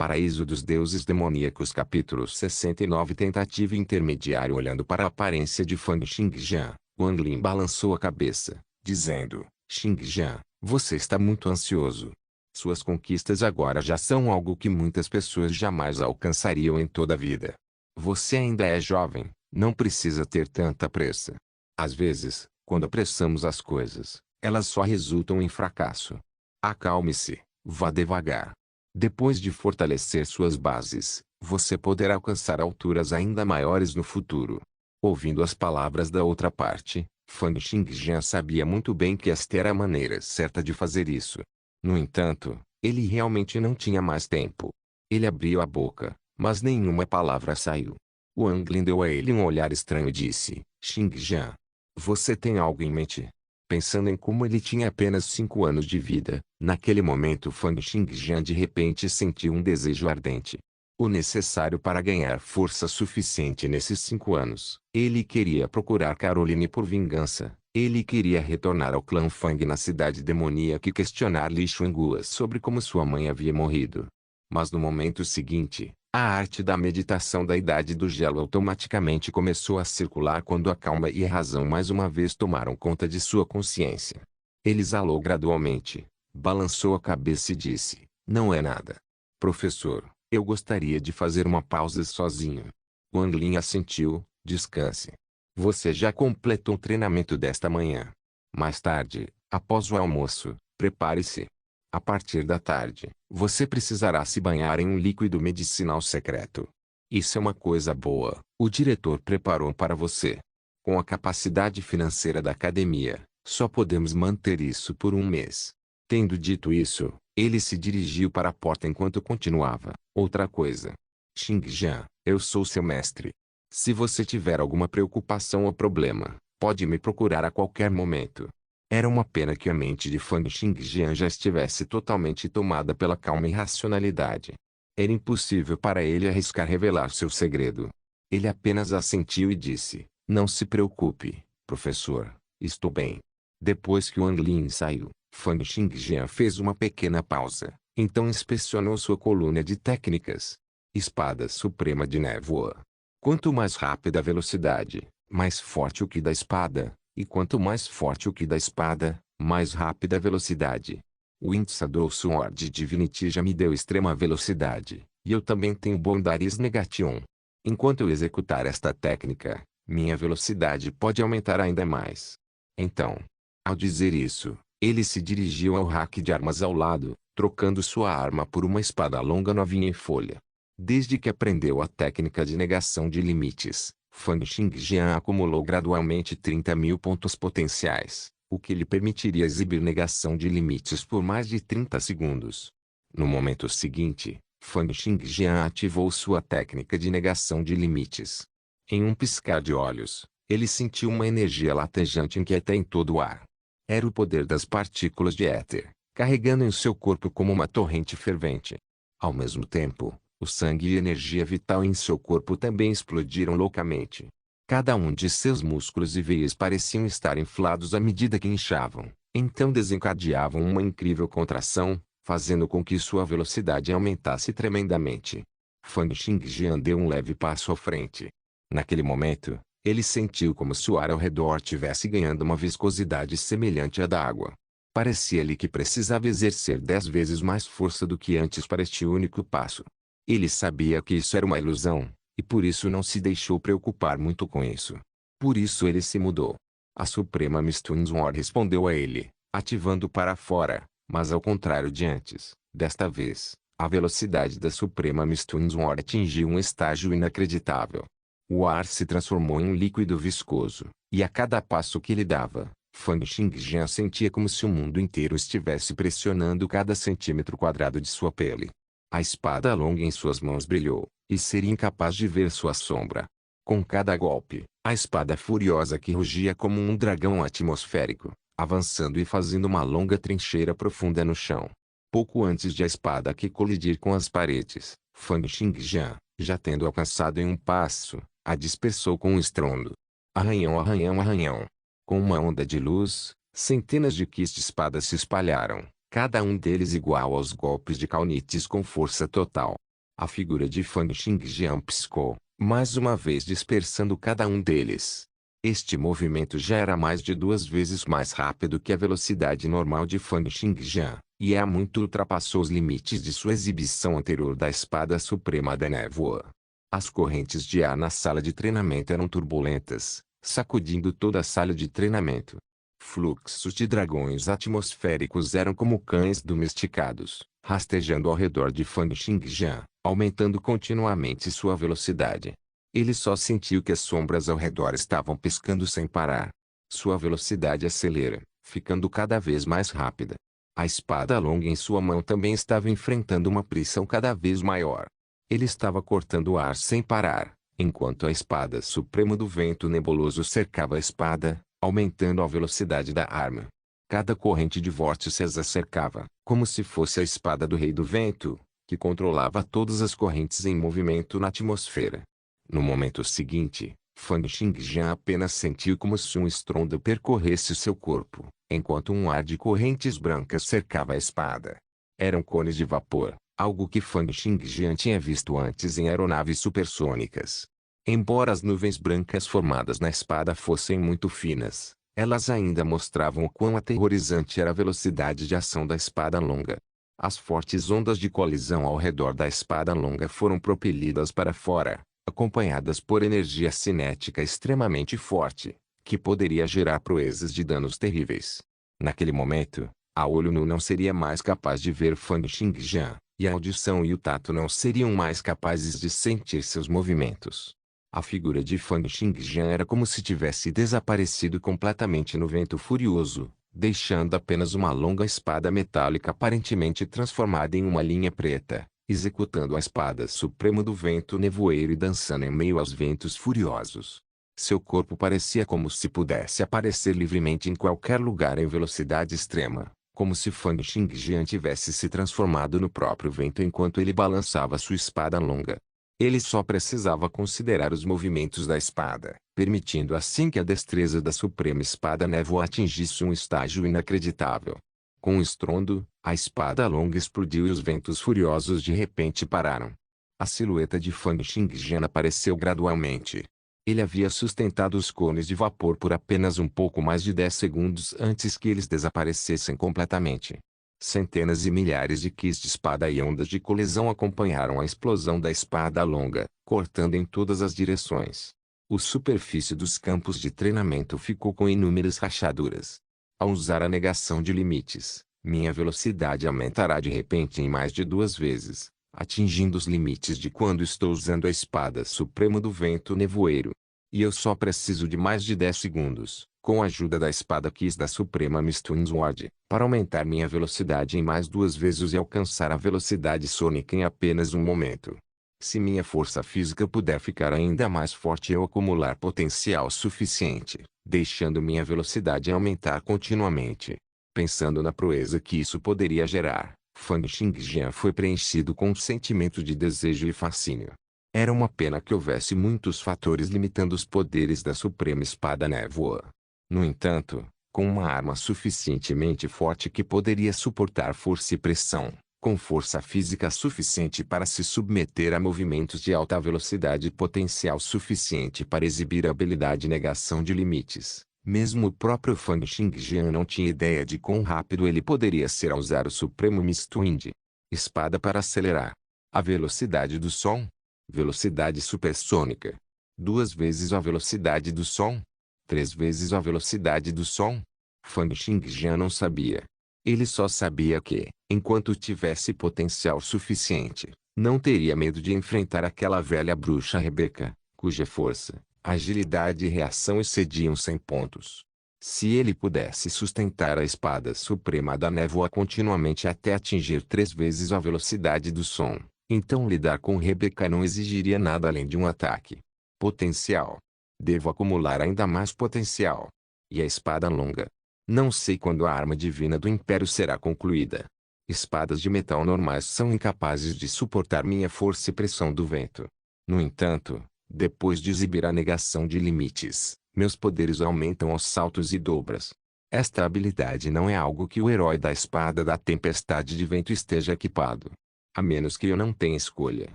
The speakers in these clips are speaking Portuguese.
Paraíso dos Deuses Demoníacos capítulo 69 Tentativa intermediária. Olhando para a aparência de Fang Xingjian, Wang Lin balançou a cabeça, dizendo: Xingjian, você está muito ansioso. Suas conquistas agora já são algo que muitas pessoas jamais alcançariam em toda a vida. Você ainda é jovem, não precisa ter tanta pressa. Às vezes, quando apressamos as coisas, elas só resultam em fracasso. Acalme-se, vá devagar. Depois de fortalecer suas bases, você poderá alcançar alturas ainda maiores no futuro. Ouvindo as palavras da outra parte, Fang Xingjian sabia muito bem que esta era a maneira certa de fazer isso. No entanto, ele realmente não tinha mais tempo. Ele abriu a boca, mas nenhuma palavra saiu. Wang Lin deu a ele um olhar estranho e disse: Xingjian, você tem algo em mente? Pensando em como ele tinha apenas 5 anos de vida, naquele momento Fang Xingjian de repente sentiu um desejo ardente. O necessário para ganhar força suficiente nesses 5 anos. Ele queria procurar Caroline por vingança. Ele queria retornar ao clã Fang na cidade demoníaca e questionar Li Xuanguo sobre como sua mãe havia morrido. Mas no momento seguinte, a arte da meditação da Idade do Gelo automaticamente começou a circular quando a calma e a razão mais uma vez tomaram conta de sua consciência. Ele exalou gradualmente, balançou a cabeça e disse: Não é nada. Professor, eu gostaria de fazer uma pausa sozinho. Wang Lin assentiu: Descanse. Você já completou o treinamento desta manhã. Mais tarde, após o almoço, prepare-se. A partir da tarde, você precisará se banhar em um líquido medicinal secreto. Isso é uma coisa boa. O diretor preparou para você. Com a capacidade financeira da academia, só podemos manter isso por um mês. Tendo dito isso, ele se dirigiu para a porta enquanto continuava: Outra coisa. Xingjian, eu sou seu mestre. Se você tiver alguma preocupação ou problema, pode me procurar a qualquer momento. Era uma pena que a mente de Fang Xingjian já estivesse totalmente tomada pela calma e racionalidade. Era impossível para ele arriscar revelar seu segredo. Ele apenas assentiu e disse: Não se preocupe, professor, estou bem. Depois que Wang Lin saiu, Fang Xingjian fez uma pequena pausa, então inspecionou sua coluna de técnicas. Espada Suprema de Névoa. Quanto mais rápida a velocidade, mais forte o ki da espada. E quanto mais forte o ki da espada, mais rápida a velocidade. Wind Shadow Sword Divinity já me deu extrema velocidade, e eu também tenho Bondaris Negation. Enquanto eu executar esta técnica, minha velocidade pode aumentar ainda mais. Então, ao dizer isso, ele se dirigiu ao rack de armas ao lado, trocando sua arma por uma espada longa novinha em folha. Desde que aprendeu a técnica de negação de limites, Fang Xingjian acumulou gradualmente 30.000 pontos potenciais, o que lhe permitiria exibir negação de limites por mais de 30 segundos. No momento seguinte, Fang Xingjian ativou sua técnica de negação de limites. Em um piscar de olhos, ele sentiu uma energia latejante inquieta em todo o ar. Era o poder das partículas de éter, carregando em seu corpo como uma torrente fervente. Ao mesmo tempo, o sangue e energia vital em seu corpo também explodiram loucamente. Cada um de seus músculos e veias pareciam estar inflados à medida que inchavam, então desencadeavam uma incrível contração, fazendo com que sua velocidade aumentasse tremendamente. Fang Xingjian deu um leve passo à frente. Naquele momento, ele sentiu como se o ar ao redor tivesse ganhando uma viscosidade semelhante à da água. Parecia-lhe que precisava exercer 10 vezes mais força do que antes para este único passo. Ele sabia que isso era uma ilusão, e por isso não se deixou preocupar muito com isso. Por isso ele se mudou. A Suprema Mistun Sword respondeu a ele, ativando para fora, mas ao contrário de antes. Desta vez, a velocidade da Suprema Mistun Sword atingiu um estágio inacreditável. O ar se transformou em um líquido viscoso, e a cada passo que ele dava, Fang Xingjian sentia como se o mundo inteiro estivesse pressionando cada centímetro quadrado de sua pele. A espada longa em suas mãos brilhou, e seria incapaz de ver sua sombra. Com cada golpe, a espada furiosa que rugia como um dragão atmosférico, avançando e fazendo uma longa trincheira profunda no chão. Pouco antes de a espada que colidir com as paredes, Fang Xingjian, já tendo alcançado em um passo, a dispersou com um estrondo. Arranhão, arranhão, arranhão. Com uma onda de luz, centenas de quis de espada se espalharam, cada um deles igual aos golpes de Kaunites com força total. A figura de Fang Xingjian piscou, mais uma vez dispersando cada um deles. Este movimento já era mais de 2 vezes mais rápido que a velocidade normal de Fang Xingjian, e há muito ultrapassou os limites de sua exibição anterior da espada suprema da névoa. As correntes de ar na sala de treinamento eram turbulentas, sacudindo toda a sala de treinamento. Fluxos de dragões atmosféricos eram como cães domesticados, rastejando ao redor de Fang Xingjian, aumentando continuamente sua velocidade. Ele só sentiu que as sombras ao redor estavam piscando sem parar. Sua velocidade acelera, ficando cada vez mais rápida. A espada longa em sua mão também estava enfrentando uma pressão cada vez maior. Ele estava cortando o ar sem parar, enquanto a espada suprema do vento nebuloso cercava a espada, aumentando a velocidade da arma. Cada corrente de vórtices a cercava, como se fosse a espada do Rei do Vento, que controlava todas as correntes em movimento na atmosfera. No momento seguinte, Fang Xingjian apenas sentiu como se um estrondo percorresse seu corpo, enquanto um ar de correntes brancas cercava a espada. Eram cones de vapor, algo que Fang Xingjian tinha visto antes em aeronaves supersônicas. Embora as nuvens brancas formadas na espada fossem muito finas, elas ainda mostravam o quão aterrorizante era a velocidade de ação da espada longa. As fortes ondas de colisão ao redor da espada longa foram propelidas para fora, acompanhadas por energia cinética extremamente forte, que poderia gerar proezas de danos terríveis. Naquele momento, a olho nu não seria mais capaz de ver Fang Xingjian, e a audição e o tato não seriam mais capazes de sentir seus movimentos. A figura de Fang Xingjian era como se tivesse desaparecido completamente no vento furioso, deixando apenas uma longa espada metálica aparentemente transformada em uma linha preta, executando a espada suprema do vento nevoeiro e dançando em meio aos ventos furiosos. Seu corpo parecia como se pudesse aparecer livremente em qualquer lugar em velocidade extrema, como se Fang Xingjian tivesse se transformado no próprio vento enquanto ele balançava sua espada longa. Ele só precisava considerar os movimentos da espada, permitindo assim que a destreza da suprema espada névoa atingisse um estágio inacreditável. Com um estrondo, a espada longa explodiu e os ventos furiosos de repente pararam. A silhueta de Fang Xingjian apareceu gradualmente. Ele havia sustentado os cones de vapor por apenas um pouco mais de 10 segundos antes que eles desaparecessem completamente. Centenas e milhares de quis de espada e ondas de colisão acompanharam a explosão da espada longa, cortando em todas as direções. A superfície dos campos de treinamento ficou com inúmeras rachaduras. Ao usar a negação de limites, minha velocidade aumentará de repente em mais de 2 vezes, atingindo os limites de quando estou usando a espada suprema do vento nevoeiro. E eu só preciso de mais de 10 segundos, com a ajuda da espada Kiss da Suprema Mistwin Sword, para aumentar minha velocidade em mais 2 vezes e alcançar a velocidade sônica em apenas um momento. Se minha força física puder ficar ainda mais forte e eu acumular potencial suficiente, deixando minha velocidade aumentar continuamente. Pensando na proeza que isso poderia gerar, Fang Xingjian foi preenchido com um sentimento de desejo e fascínio. Era uma pena que houvesse muitos fatores limitando os poderes da Suprema Espada Névoa. No entanto, com uma arma suficientemente forte que poderia suportar força e pressão, com força física suficiente para se submeter a movimentos de alta velocidade e potencial suficiente para exibir a habilidade negação de limites, mesmo o próprio Fang Xingjian não tinha ideia de quão rápido ele poderia ser ao usar o Supremo Mistwind. Espada para acelerar. A velocidade do som. Velocidade supersônica. 2 vezes a velocidade do som. 3 vezes a velocidade do som. Fang Xingjian não sabia. Ele só sabia que, enquanto tivesse potencial suficiente, não teria medo de enfrentar aquela velha bruxa Rebeca, cuja força, agilidade e reação excediam 100 pontos. Se ele pudesse sustentar a espada suprema da névoa continuamente até atingir 3 vezes a velocidade do som, então lidar com Rebeca não exigiria nada além de um ataque. Potencial. Devo acumular ainda mais potencial. E a espada longa. Não sei quando a arma divina do Império será concluída. Espadas de metal normais são incapazes de suportar minha força e pressão do vento. No entanto, depois de exibir a negação de limites, meus poderes aumentam aos saltos e dobras. Esta habilidade não é algo que o herói da espada da tempestade de vento esteja equipado. A menos que eu não tenha escolha,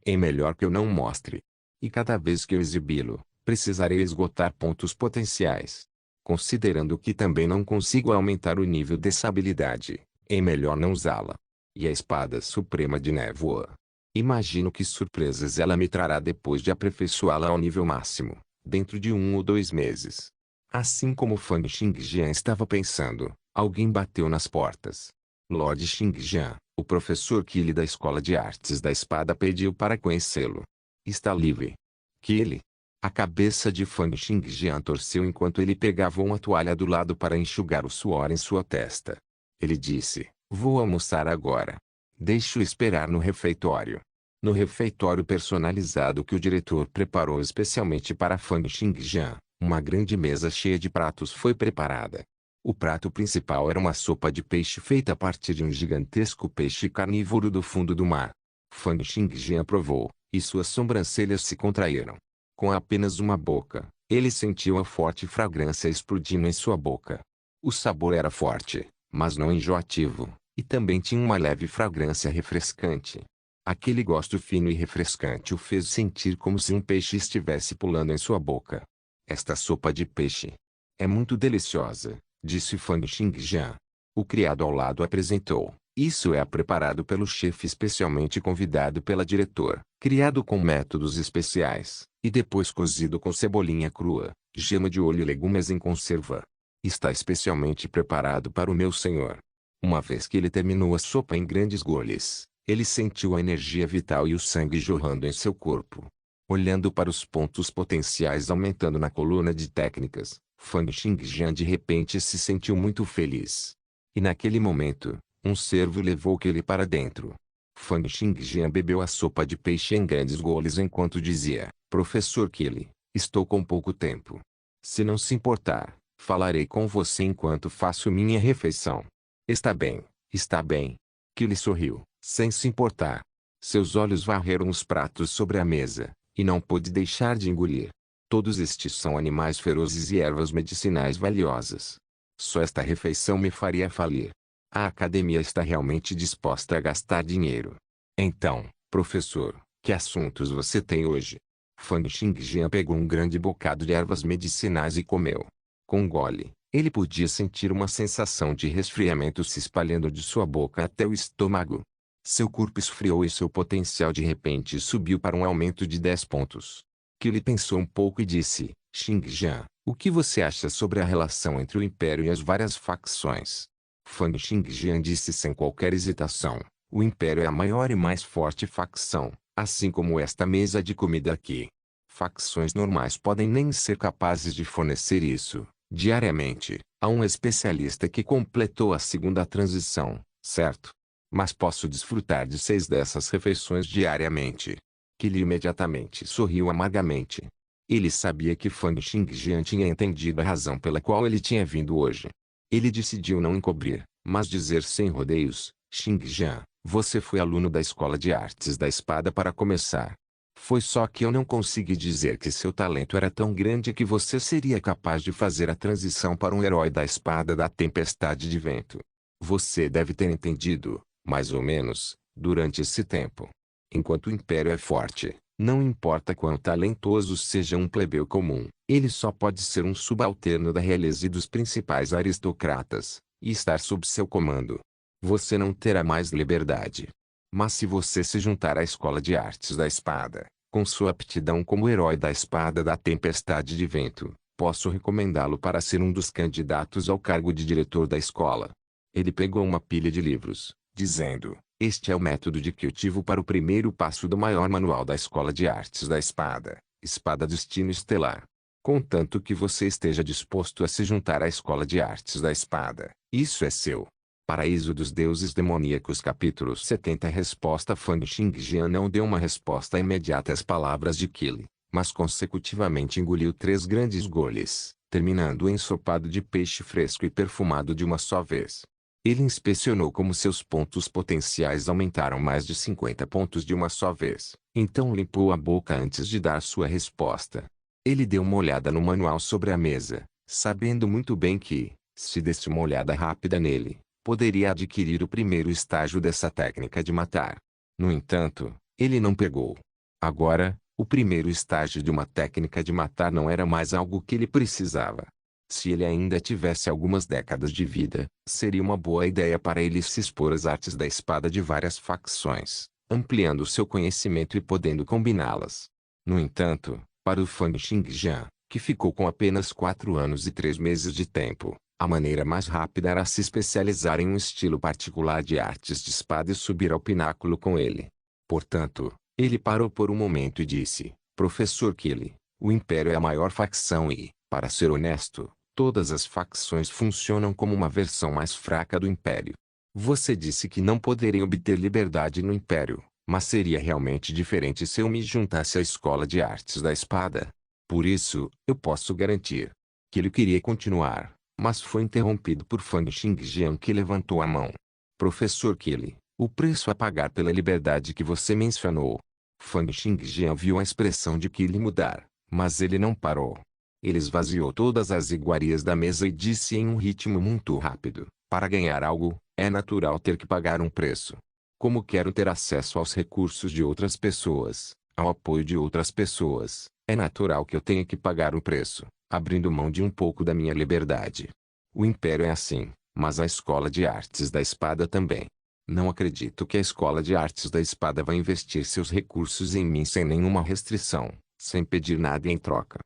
É melhor que eu não mostre. E cada vez que eu exibi-lo, precisarei esgotar pontos potenciais. Considerando que também não consigo aumentar o nível dessa habilidade, é melhor não usá-la. E a espada suprema de névoa? Imagino que surpresas ela me trará depois de aperfeiçoá-la ao nível máximo, dentro de 1 ou 2 meses. Assim como Fang Xingjian estava pensando, alguém bateu nas portas. Lord Xingjian, o professor Qili da Escola de Artes da Espada pediu para conhecê-lo. Está livre. Qili. A cabeça de Fang Xingjian torceu enquanto ele pegava uma toalha do lado para enxugar o suor em sua testa. Ele disse, vou almoçar agora. Deixe-o esperar no refeitório. No refeitório personalizado que o diretor preparou especialmente para Fang Xingjian, uma grande mesa cheia de pratos foi preparada. O prato principal era uma sopa de peixe feita a partir de um gigantesco peixe carnívoro do fundo do mar. Fang Xingjian provou, e suas sobrancelhas se contraíram. Com apenas uma boca, ele sentiu a forte fragrância explodindo em sua boca. O sabor era forte, mas não enjoativo, e também tinha uma leve fragrância refrescante. Aquele gosto fino e refrescante o fez sentir como se um peixe estivesse pulando em sua boca. Esta sopa de peixe é muito deliciosa, disse Fang Xingjian. O criado ao lado apresentou. Isso é preparado pelo chefe especialmente convidado pela diretora, criado com métodos especiais, e depois cozido com cebolinha crua, gema de olho e legumes em conserva. Está especialmente preparado para o meu senhor. Uma vez que ele terminou a sopa em grandes goles, ele sentiu a energia vital e o sangue jorrando em seu corpo. Olhando para os pontos potenciais aumentando na coluna de técnicas, Fang Xingjian de repente se sentiu muito feliz. E naquele momento, um cervo levou Qili para dentro. Fang Xingjian bebeu a sopa de peixe em grandes goles enquanto dizia, Professor Qili, estou com pouco tempo. Se não se importar, falarei com você enquanto faço minha refeição. Está bem, está bem. Qili sorriu, sem se importar. Seus olhos varreram os pratos sobre a mesa, e não pôde deixar de engolir. Todos estes são animais ferozes e ervas medicinais valiosas. Só esta refeição me faria falir. A academia está realmente disposta a gastar dinheiro. Então, professor, que assuntos você tem hoje? Fang Xingjian pegou um grande bocado de ervas medicinais e comeu. Com um gole, ele podia sentir uma sensação de resfriamento se espalhando de sua boca até o estômago. Seu corpo esfriou e seu potencial de repente subiu para um aumento de 10 pontos. Qili pensou um pouco e disse, Xingjian, o que você acha sobre a relação entre o Império e as várias facções? Fang Xingjian disse sem qualquer hesitação, o Império é a maior e mais forte facção, assim como esta mesa de comida aqui. Facções normais podem nem ser capazes de fornecer isso, diariamente, a um especialista que completou a segunda transição, certo? Mas posso desfrutar de 6 dessas refeições diariamente. Qili imediatamente sorriu amargamente. Ele sabia que Fang Xingjian tinha entendido a razão pela qual ele tinha vindo hoje. Ele decidiu não encobrir, mas dizer sem rodeios, Xingjian, você foi aluno da Escola de Artes da Espada para começar. Foi só que eu não consegui dizer que seu talento era tão grande que você seria capaz de fazer a transição para um herói da Espada da Tempestade de Vento. Você deve ter entendido, mais ou menos, durante esse tempo. Enquanto o Império é forte, não importa quão talentoso seja um plebeu comum, ele só pode ser um subalterno da realeza e dos principais aristocratas, e estar sob seu comando. Você não terá mais liberdade. Mas se você se juntar à Escola de Artes da Espada, com sua aptidão como herói da Espada da Tempestade de Vento, posso recomendá-lo para ser um dos candidatos ao cargo de diretor da escola. Ele pegou uma pilha de livros, dizendo, este é o método de cultivo para o primeiro passo do maior manual da Escola de Artes da Espada, Espada Destino Estelar. Contanto que você esteja disposto a se juntar à Escola de Artes da Espada, isso é seu. Paraíso dos Deuses Demoníacos capítulo 70 Resposta Fang Xingjian não deu uma resposta imediata às palavras de Qili, mas consecutivamente engoliu 3 grandes goles, terminando o ensopado de peixe fresco e perfumado de uma só vez. Ele inspecionou como seus pontos potenciais aumentaram mais de 50 pontos de uma só vez, então limpou a boca antes de dar sua resposta. Ele deu uma olhada no manual sobre a mesa, sabendo muito bem que, se desse uma olhada rápida nele, poderia adquirir o primeiro estágio dessa técnica de matar. No entanto, ele não pegou. Agora, o primeiro estágio de uma técnica de matar não era mais algo que ele precisava. Se ele ainda tivesse algumas décadas de vida, seria uma boa ideia para ele se expor às artes da espada de várias facções, ampliando seu conhecimento e podendo combiná-las. No entanto, para o Fang Xingjian, que ficou com apenas 4 anos e 3 meses de tempo, a maneira mais rápida era se especializar em um estilo particular de artes de espada e subir ao pináculo com ele. Portanto, ele parou por um momento e disse: Professor Killy, o Império é a maior facção e, para ser honesto, todas as facções funcionam como uma versão mais fraca do Império. Você disse que não poderei obter liberdade no Império, mas seria realmente diferente se eu me juntasse à Escola de Artes da Espada. Por isso, eu posso garantir que ele queria continuar, mas foi interrompido por Fang Xingjian, que levantou a mão. Professor Killy, o preço a pagar pela liberdade que você mencionou. Fang Xingjian viu a expressão de Killy mudar, mas ele não parou. Ele esvaziou todas as iguarias da mesa e disse em um ritmo muito rápido: para ganhar algo, é natural ter que pagar um preço. Como quero ter acesso aos recursos de outras pessoas, ao apoio de outras pessoas, é natural que eu tenha que pagar um preço, abrindo mão de um pouco da minha liberdade. O Império é assim, mas a Escola de Artes da Espada também. Não acredito que a Escola de Artes da Espada vai investir seus recursos em mim sem nenhuma restrição, sem pedir nada em troca.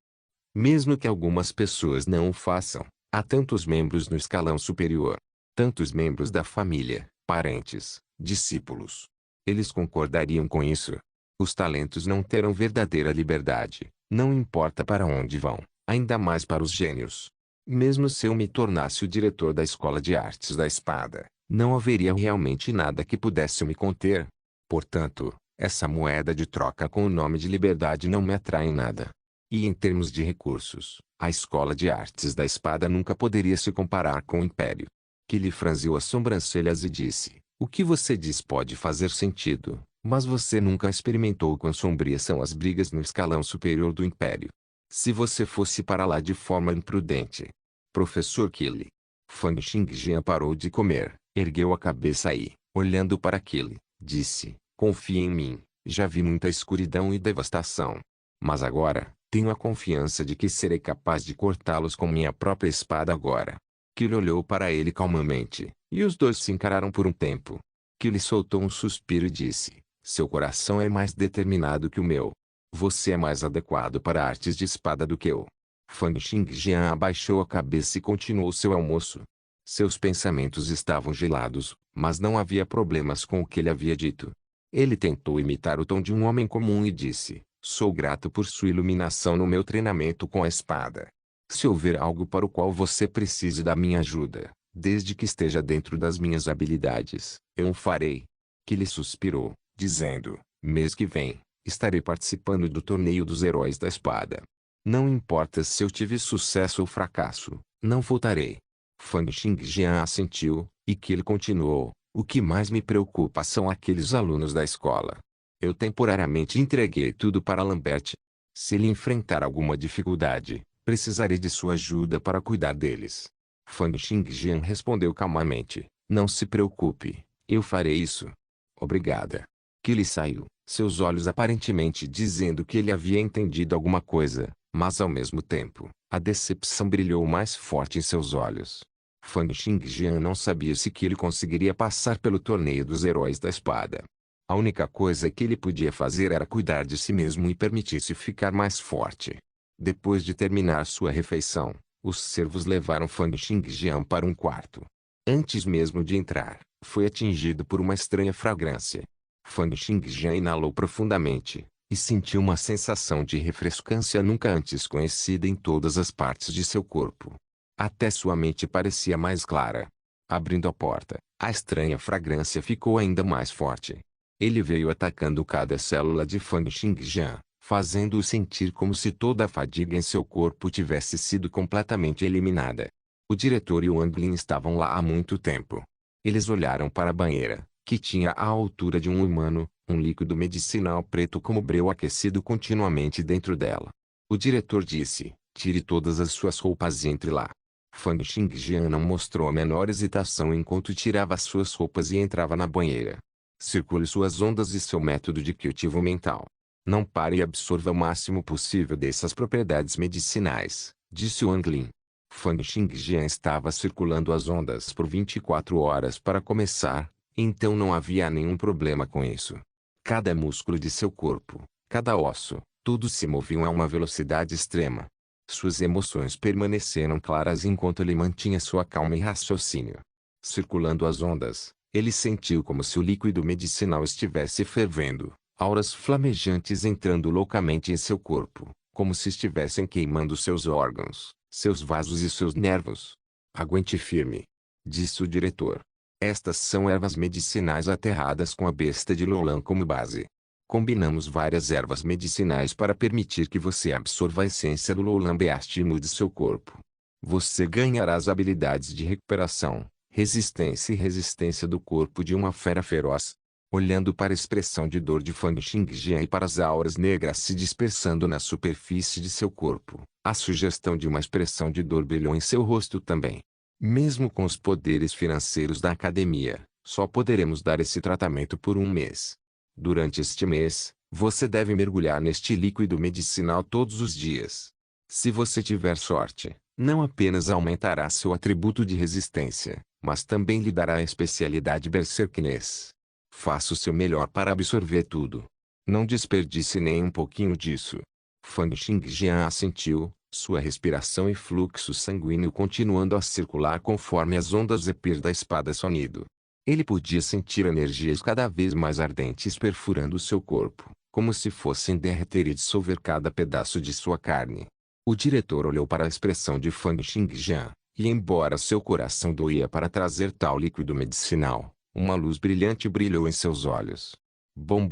Mesmo que algumas pessoas não o façam, há tantos membros no escalão superior, tantos membros da família, parentes, discípulos. Eles concordariam com isso. Os talentos não terão verdadeira liberdade, não importa para onde vão, ainda mais para os gênios. Mesmo se eu me tornasse o diretor da Escola de Artes da Espada, não haveria realmente nada que pudesse me conter. Portanto, essa moeda de troca com o nome de liberdade não me atrai em nada. E em termos de recursos, a Escola de Artes da Espada nunca poderia se comparar com o Império. Killy franziu as sobrancelhas e disse: o que você diz pode fazer sentido, mas você nunca experimentou quão sombrias são as brigas no escalão superior do Império. Se você fosse para lá de forma imprudente. Professor Killy. Fang Xingjian parou de comer, ergueu a cabeça e, olhando para Killy, disse: confie em mim, já vi muita escuridão e devastação. Mas agora, tenho a confiança de que serei capaz de cortá-los com minha própria espada agora. Killy olhou para ele calmamente, e os dois se encararam por um tempo. Killy soltou um suspiro e disse: seu coração é mais determinado que o meu. Você é mais adequado para artes de espada do que eu. Fang Xingjian abaixou a cabeça e continuou seu almoço. Seus pensamentos estavam gelados, mas não havia problemas com o que ele havia dito. Ele tentou imitar o tom de um homem comum e disse: sou grato por sua iluminação no meu treinamento com a espada. Se houver algo para o qual você precise da minha ajuda, desde que esteja dentro das minhas habilidades, eu o farei. Killy suspirou, dizendo: mês que vem, estarei participando do torneio dos heróis da espada. Não importa se eu tive sucesso ou fracasso, não voltarei. Fang Xingjian assentiu, e Killy continuou: o que mais me preocupa são aqueles alunos da escola. Eu temporariamente entreguei tudo para Lambert. Se ele enfrentar alguma dificuldade, precisarei de sua ajuda para cuidar deles. Fang Xingjian respondeu calmamente: não se preocupe, eu farei isso. Obrigada. Killy saiu, seus olhos aparentemente dizendo que ele havia entendido alguma coisa, mas ao mesmo tempo, a decepção brilhou mais forte em seus olhos. Fang Xingjian não sabia se Killy conseguiria passar pelo torneio dos heróis da espada. A única coisa que ele podia fazer era cuidar de si mesmo e permitir-se ficar mais forte. Depois de terminar sua refeição, os servos levaram Fang Xingjian para um quarto. Antes mesmo de entrar, foi atingido por uma estranha fragrância. Fang Xingjian inalou profundamente, e sentiu uma sensação de refrescância nunca antes conhecida em todas as partes de seu corpo. Até sua mente parecia mais clara. Abrindo a porta, a estranha fragrância ficou ainda mais forte. Ele veio atacando cada célula de Fang Xingjian, fazendo-o sentir como se toda a fadiga em seu corpo tivesse sido completamente eliminada. O diretor e o Wang Lin estavam lá há muito tempo. Eles olharam para a banheira, que tinha a altura de um humano, um líquido medicinal preto como breu aquecido continuamente dentro dela. O diretor disse: tire todas as suas roupas e entre lá. Fang Xingjian não mostrou a menor hesitação enquanto tirava as suas roupas e entrava na banheira. Circule suas ondas e seu método de cultivo mental. Não pare e absorva o máximo possível dessas propriedades medicinais, disse Wang Lin. Fang Xingjian estava circulando as ondas por 24 horas para começar, então não havia nenhum problema com isso. Cada músculo de seu corpo, cada osso, tudo se moviam a uma velocidade extrema. Suas emoções permaneceram claras enquanto ele mantinha sua calma e raciocínio. Circulando as ondas, ele sentiu como se o líquido medicinal estivesse fervendo, auras flamejantes entrando loucamente em seu corpo, como se estivessem queimando seus órgãos, seus vasos e seus nervos. Aguente firme, disse o diretor. Estas são ervas medicinais aterradas com a besta de Loulan como base. Combinamos várias ervas medicinais para permitir que você absorva a essência do Loulan Beast e mude seu corpo. Você ganhará as habilidades de recuperação, resistência e resistência do corpo de uma fera feroz. Olhando para a expressão de dor de Fang Xingjian e para as auras negras se dispersando na superfície de seu corpo, a sugestão de uma expressão de dor brilhou em seu rosto também. Mesmo com os poderes financeiros da academia, só poderemos dar esse tratamento por um mês. Durante este mês, você deve mergulhar neste líquido medicinal todos os dias. Se você tiver sorte, não apenas aumentará seu atributo de resistência, mas também lhe dará a especialidade Berserkness. Faça o seu melhor para absorver tudo. Não desperdice nem um pouquinho disso. Fang Xingjian assentiu, sua respiração e fluxo sanguíneo continuando a circular conforme as ondas Zephyr da espada sonido. Ele podia sentir energias cada vez mais ardentes perfurando seu corpo, como se fossem derreter e dissolver cada pedaço de sua carne. O diretor olhou para a expressão de Fang Xingjian, e embora seu coração doía para trazer tal líquido medicinal, uma luz brilhante brilhou em seus olhos. Bom.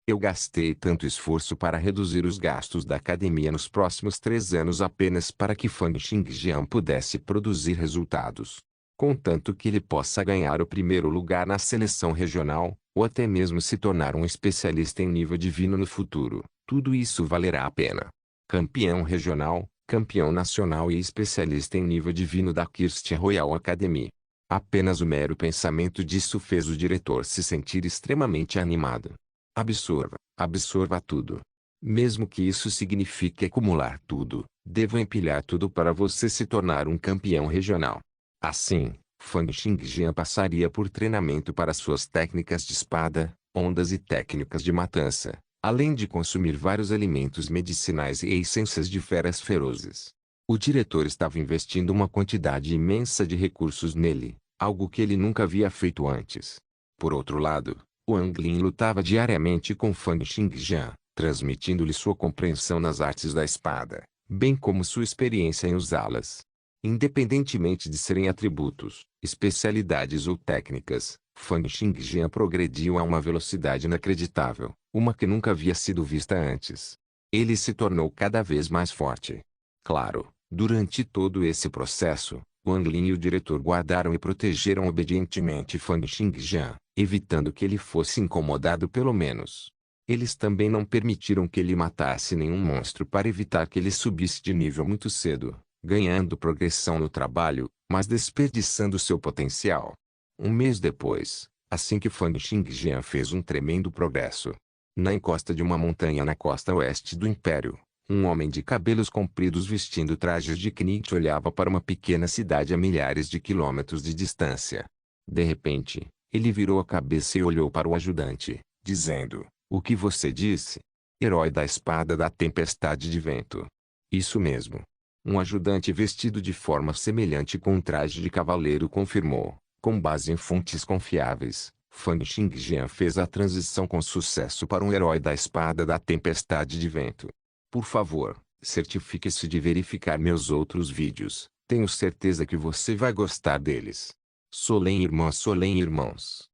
Eu gastei tanto esforço para reduzir os gastos da academia nos próximos 3 anos apenas para que Fang Xingjian pudesse produzir resultados. Contanto que ele possa ganhar o primeiro lugar na seleção regional, ou até mesmo se tornar um especialista em nível divino no futuro, tudo isso valerá a pena. Campeão regional, campeão nacional e especialista em nível divino da Christian Royal Academy. Apenas o mero pensamento disso fez o diretor se sentir extremamente animado. Absorva tudo. Mesmo que isso signifique acumular tudo, devo empilhar tudo para você se tornar um campeão regional. Assim, Fang Xingjian passaria por treinamento para suas técnicas de espada, ondas e técnicas de matança, além de consumir vários alimentos medicinais e essências de feras ferozes. O diretor estava investindo uma quantidade imensa de recursos nele, algo que ele nunca havia feito antes. Por outro lado, Wang Lin lutava diariamente com Fang Xingjian, transmitindo-lhe sua compreensão nas artes da espada, bem como sua experiência em usá-las. Independentemente de serem atributos, especialidades ou técnicas, Fang Xingjian progrediu a uma velocidade inacreditável, uma que nunca havia sido vista antes. Ele se tornou cada vez mais forte. Claro, durante todo esse processo, Wang Lin e o diretor guardaram e protegeram obedientemente Fang Xingjian, evitando que ele fosse incomodado pelo menos. Eles também não permitiram que ele matasse nenhum monstro para evitar que ele subisse de nível muito cedo, ganhando progressão no trabalho, mas desperdiçando seu potencial. Um mês depois, assim que Fang Xingjian fez um tremendo progresso. Na encosta de uma montanha na costa oeste do Império, um homem de cabelos compridos vestindo trajes de Knight olhava para uma pequena cidade a milhares de quilômetros de distância. De repente, ele virou a cabeça e olhou para o ajudante, dizendo: "O que você disse? Herói da espada da tempestade de vento." "Isso mesmo." Um ajudante vestido de forma semelhante com um traje de cavaleiro confirmou, com base em fontes confiáveis. Fang Xingjian fez a transição com sucesso para um herói da espada da tempestade de vento. Por favor, certifique-se de verificar meus outros vídeos. Tenho certeza que você vai gostar deles. Solen irmãos.